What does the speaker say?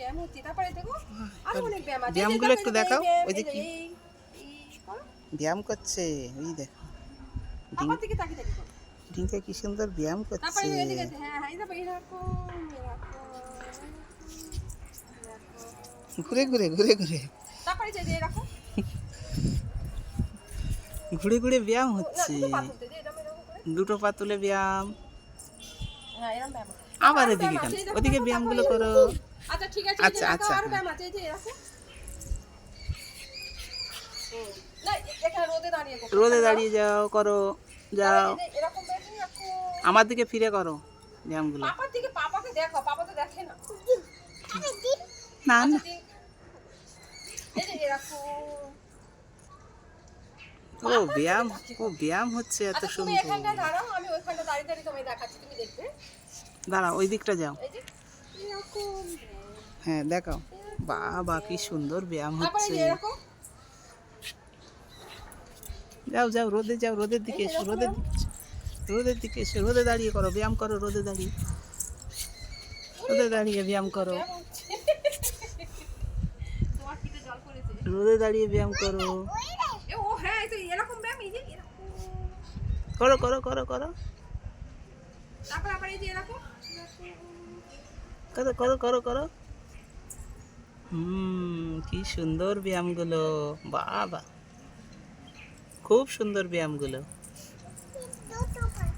ব্যায়াম হচ্ছে। তারপরে দেখো আরো অনেক ব্যায়াম আছে। ব্যায়ামগুলো একটু দেখাও। ওই যে কি এই করো। ব্যায়াম করছে, ওই দেখো পাপার দিকে তাকিয়ে তাকিয়ে করো। ডিঙ্কা কি সুন্দর ব্যায়াম তারপরে করছে। এদিকে আছে। হ্যাঁ হ্যাঁ, এরকম এরকম এরকম এরকম। ঘুরে ঘুরে ঘুরে ঘুরে তারপরে যে এরকম ঘুরে ঘুরে ব্যায়াম না, হচ্ছে। দুটো পা তুলতে যে এরকম এরকম করে। দুটো পা তুলে ব্যায়াম। হ্যাঁ, এরকম ব্যায়াম। আবার আরো এদিকে ব্যায়াম কেন, আছে। এই দেখো, ওদিকে দেখো, ব্যায়ামগুলো দেখো। করো। আচ্ছা ঠিক আছে, এই যে আচ্ছা দেখো আচ্ছা, আরো হ্যাঁ ব্যায়াম আছে। এই যে এরকম। না, এখানে রোদে দাঁড়িয়ে করো। রোদে এখানে দাঁড়াও। দাঁড়িয়ে যাও, করো, তারপরে যাও। এই যে এরকম ব্যায়াম রাখো। আমার দিকে ফিরে করো ব্যায়ামগুলো। পাপার দিকে, পাপাকে দেখো, পাপা তো দেখে না। না আচ্ছা না, ঠিক। এই যে এরকম। ও ব্যায়াম, ও ব্যায়াম হচ্ছে এত আচ্ছা তুমি সুন্দর। এখানটা দাঁড়াও, আমি ওইখানটা দাঁড়িয়ে দাঁড়িয়ে তোমায় দেখাচ্ছি, তুমি দেখবে। দাঁড়াও, ওই দিকটা যাও। এই যে এরকম। হ্যাঁ দেখাও। বাবা কি সুন্দর ব্যায়াম তারপরে এই হচ্ছে। যে এরকম। যাও যাও, রোদে যাও, রোদের এই দিকে যে এসো, এরকম রোদের এরকম। দিকে এসো, রোদের দিকে এসো, রোদে দাঁড়িয়ে করো ব্যায়াম, করো রোদে দাঁড়িয়ে, রোদে দাঁড়িয়ে ব্যায়াম করো, ব্যায়াম হচ্ছে। তোমার পিঠে জল পড়েছে। রোদে দাঁড়িয়ে ব্যায়াম করো, এ ও হ্যাঁ, এই তো এরকম ব্যায়াম, এই যে এরকম। করো করো করো করো, তারপর আবার এই যে এরকম। করো করো করো করো। কি সুন্দর ব্যায়ামগুলো, বাবা খুব সুন্দর ব্যায়ামগুলো।